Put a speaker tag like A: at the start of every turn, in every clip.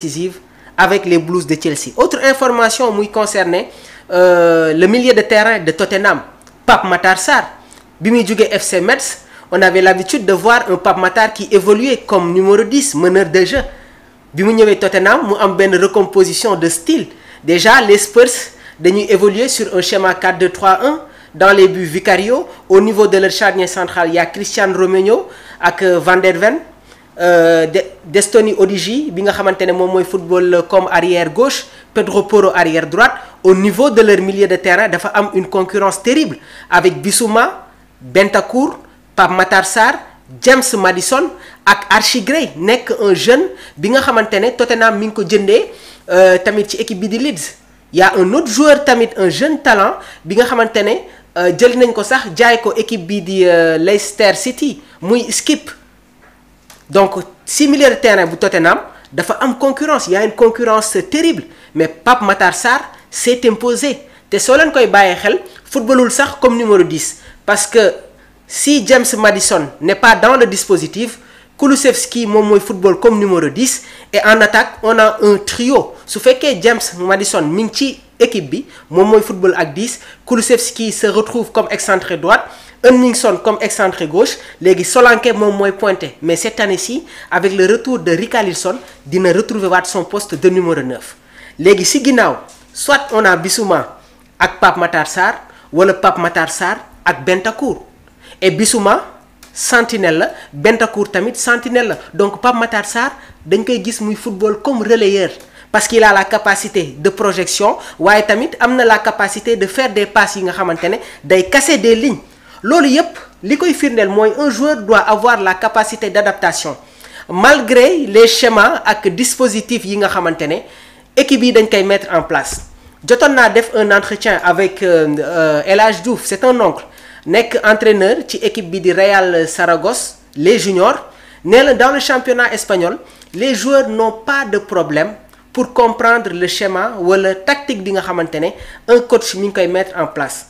A: décisive avec les Blues de Chelsea. Autre information muy concerné le milieu de terrain de Tottenham, Pape Matar Sarr. Bi muy jógee FC Metz, on avait l'habitude de voir un Pape Matar qui évoluait comme numéro 10, meneur de jeu. Bi mu ñëwee Tottenham mu am benn recomposition de style. Déjà les Spurs dañuy évoluer sur un schéma 4-2-3-1. Dans les buts Vicario, au niveau de leur charnière centrale, il y a Christian Romero ak Van der Ven. Destiny Odigi bi nga xamante ne moom mooy football comme arrière gauche, Pedro Porro arrière droite. Au niveau de leur milieu de terrain dafa am une concurrence terrible avec Bissouma, Bentancur, Pape Matar Sarr, James Maddison ak Archie Gray nekk un jeune bi nga xamante ne Tottenham mi ngi ko jëndee tamit ci équipe bi di Leeds. Il y a un autre joueur tamit, un jeune talent bi nga xamante ne jël nañ ko sax jaay ko équipe bi di Leicester City muy Skip. Donc si milieu de terrain bu Tottenham dafa am concurrence, il y a une concurrence terrible, mais Pape Matar Sarr s'est imposé te soo leen koy bàyyee xel footballul sax comme numéro 10 parce que si James Maddison n'est pas dans le dispositif, Kulusevski moom mooy football comme numéro 10 et en attaque on a un trio. Su fekkee James Maddison mi ngi ci équipe bi moom mooy football ak 10, Kulusevski se retrouve comme excentré droite, Henningsen comme excentré gauche, léegi Solanke moom mooy pointé. Mais cette année-ci avec le retour de Richarlison dina retrouver waat son poste de numéro 9. Léegi si ginnaaw soit on a Bissouma ak Pape Matar Sarr wala Pape Matar Sarr ak Bentancur et Bissouma sentinelle la, Bentancur tamit sentinelle la. Donc Pape Matar Sarr dañ koy gis muy football comme relayeur parce qu'il a la capacité de projection waaye tamit am na la capacité de faire des passes yi nga xamante ne day casser des lignes. Loolu yépp li koy firndeel mooy un joueur doit avoir la capacité d'adaptation malgré les schémas ak dispositifs yi nga xamante ne équipe yi dañ koy mettre en place. Jotoon naa def un entretien avec El Hadj Diouf, c'est un oncle nekk entraîneur ci équipe bi di Real Saragosse les juniors. Nee na dans le championnat espagnol les joueurs n'ont pas de problème pour comprendre le schéma wala tactique bi nga xamante ne un coach mi ngi koy mettre en place.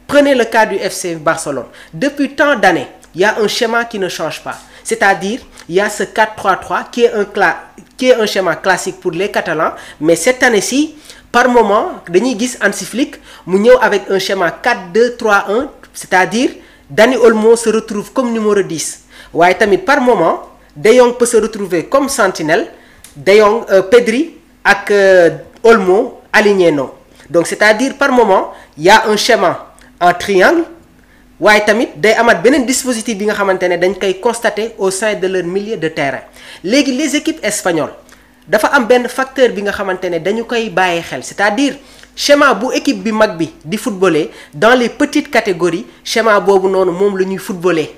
A: Prenez le cas du FC Barcelone. Depuis tant d'années, il y a un schéma qui ne change pas. C'est-à-dire, il y a ce 4-3-3 qui est un schéma classique pour les Catalans, mais cette année-ci, par moment, dañuy gis Hansi Flick mu ñëw avec un schéma 4-2-3-1, c'est-à-dire Dani Olmo se retrouve comme numéro 10. Waaye tamit par moment, De Jong peut se retrouver comme sentinelle, De Jong, Pedri ak Olmo alignés non. Donc c'est-à-dire par moment, il y a un schéma en triangle waaye tamit day amaat beneen dispositif bi nga xamante ne dañ koy constater au sein de leur milieu de terrain. Léegi les équipes espagnoles dafa am benn facteur bi nga xamante ne dañu koy bàyyi xel, c'est-à-dire schéma bu équipe bi mag bi di footballer dans les petites catégories schéma boobu noonu moom la ñuy footballer.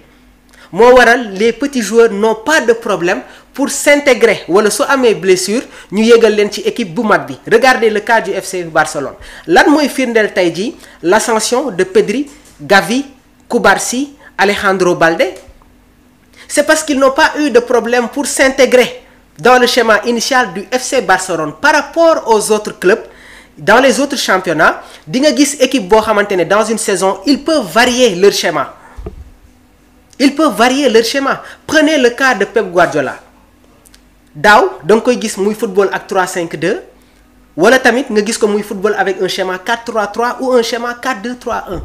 A: Moo waral les petits joueurs n'ont pas de problème pour s'intégrer wala su amee blessure ñu yégal leen ci équipe bu mag bi. Regardez le cas du FC Barcelone. Lan mooy firndeel tey jii l'ascension de Pedri, Gavi, Cubarsí, Alejandro Balde? C'est parce qu'ils n'ont pas eu de problème pour s'intégrer dans le schéma initial du FC Barcelone par rapport aux autres clubs. Dans les autres championnats di nga gis équipe boo xamante ne dans une saison ils peuvent varier leur schéma. Ils peuvent varier leur schéma. Prenez le cas de Pep Guardiola. Daaw da nga koy gis muy football ak 3-5-2 wala tamit nga gis ko muy football avec un schéma 4-3-3 ou un schéma 4-2-3-1.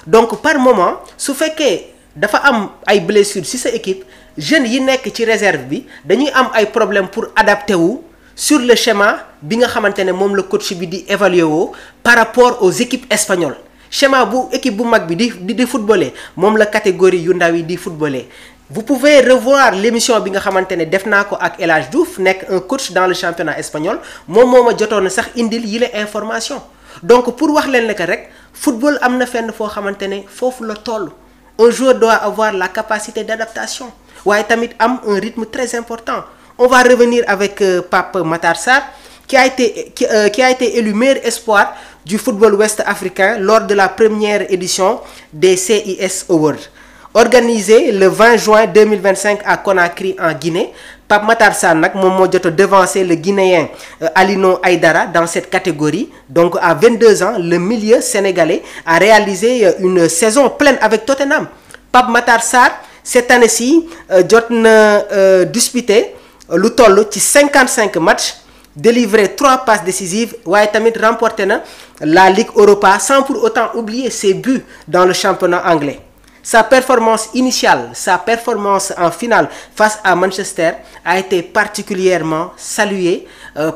A: Donc par moment su fekkee dafa am ay blessures ci sa équipe jeunes yi nekk ci réserve bi dañuy am ay problèmes pour adapter wu sur le schéma bi nga xamante ne moom la coach bi di évaluer woo par rapport aux équipes espagnoles. Schéma bu équipe bu mag bi di footballer moom la catégorie yu ndaw yi di footballer. Vous pouvez revoir l'émission bi nga xamante ne def naa ko ak El Hadj Diouf nekk un coach dans le championnat espagnol moom moo ma jotoon na sax indil yile information. Donc pour wax leen ne que rek football am na fenn foo xamante ne foofu la toll. Un joueur doit avoir la capacité d'adaptation waaye tamit am un rythme très important. On va revenir avec Pape Matar Sarr qui a été élu meilleur espoir du football ouest africain lors de la première édition des CIS Awards. Organisé le 20 juin 2025 à Conakry en Guinée, Pape Matar Sarr nag moom moo jot a devancer le Guinéen Alino Aïdara dans cette catégorie. Donc à 22 ans, le milieu sénégalais a réalisé une saison pleine avec Tottenham. Pape Matar Sarr cette année-ci jot na disputé lu toll ci 55 matchs, délivré 3 passes décisives, waaye tamit remporté na la Ligue Europa sans pour autant oublier ses buts dans le championnat anglais. Sa performance initiale, sa performance en finale face à Manchester a été particulièrement saluée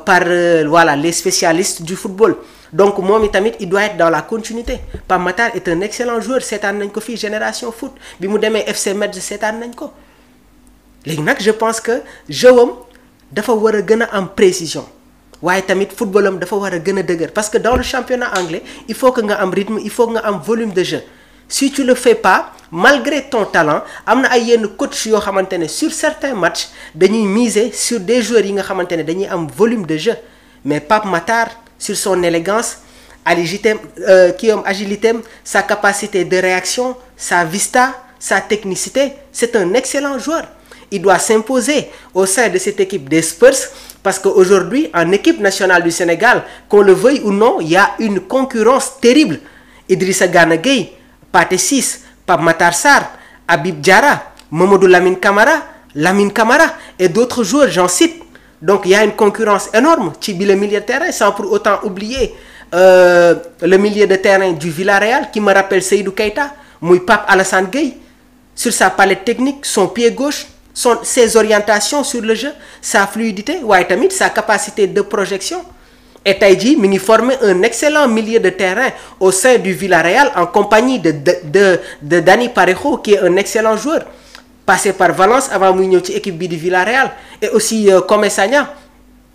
A: par voilà, les spécialistes du football. Donc moom itamit il doit être dans la continuité. Pape Matar est un excellent joueur, seetaan nañ ko fii Génération Foot bi mu demee FC Metz seetaan nañ ko. Léegi nag je pense que jeuwam dafa war a gën a am précision waaye tamit footballam dafa war a gën a dëgër parce que dans le championnat anglais il faut que nga am rythme, il faut que nga am volume de jeu. Si tu le fais pas, malgré ton talent, am na ay yenn coach yoo xamante ne sur certains matchs dañuy miser sur des joueurs yi nga xamante ne dañuy am volume de jeu. Mais Pape Matar, sur son élégance, agilité, sa capacité de réaction, sa vista, sa technicité, c'est un excellent joueur. Il doit s'imposer au sein de cette équipe des Spurs parce qu'aujourd'hui, en équipe nationale du Sénégal, qu'on le veuille ou non, il y a une concurrence terrible. Idrissa Gana Gueye, Pathé Ciss, Pape Matar Sarr, Habib Diarra, Mamadou Lamine Camara et d'autres joueurs, j'en cite. Donc il y a une concurrence énorme ci bi le milieu de terrain sans pour autant oublier le milieu de terrain du Villarreal qui me rappelle Seydou Keita, muy Pape Alassane Gueye, sur sa palette technique, son pied gauche, ses orientations sur le jeu, sa fluidité, waaye tamit sa capacité de projection. Et tey jii mi ngi former un excellent milieu de terrain au sein du Villarreal en compagnie de Dani Parejo qui est un excellent joueur passé par Valence avant muy ñëw ci équipe bi du Villarreal et aussi Komé Sagna.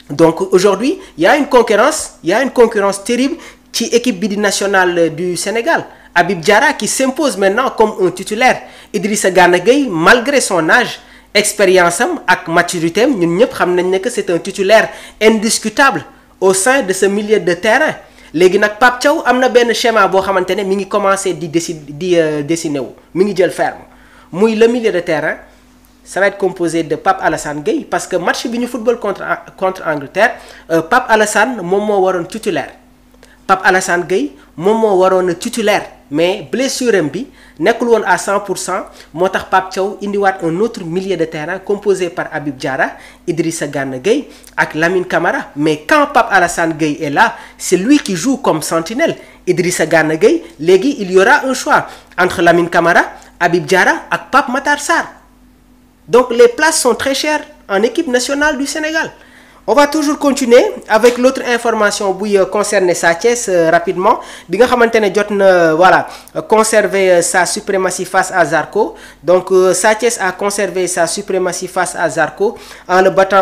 A: Donc aujourd'hui il y a une concurrence terrible ci équipe bi di nationale du Sénégal. Habib Diarra qui s'impose maintenant comme un titulaire. Idrissa Gana Gueye malgré son âge, expérience am ak maturité am ñun ñëpp xam nañ ne que c'est un titulaire indiscutable au sein de ce milieu de terrain. Léegi nag Pape Thiaw am na benn schéma boo xamante ne mi ngi commencer di dessiner wu mi ngi jël ferme muy le milieu de terrain ça va être composé de Pape Alassane Gueye parce que match bi ñu football contre Angleterre Pape Alassane moom moo waroon titulaire Pape Alassane Gueye moom moo waroon titulaire mais blessure am bi nekkul woon à 100% moo tax Pape Thiaw indiwaat un autre milieu de terrain composé par Habib Diarra, Idrissa Gana Gueye ak Lamine Camara. Mais quand Pape Alassane Gueye est là, c'est lui qui joue comme sentinelle. Idrissa Gana Gueye, léegi il y aura un choix entre Lamine Camara, Habib Diarra ak Pape Matar Sarr. Donc les places sont très chères en équipe nationale du Sénégal. On va toujours continuer avec l'autre information buy concerner Sa Thiès rapidement bi nga xamante ne jot na voilà conserver sa suprématie face à Zarco. Donc Sa Thiès a conservé sa suprématie face à Zarco en le battant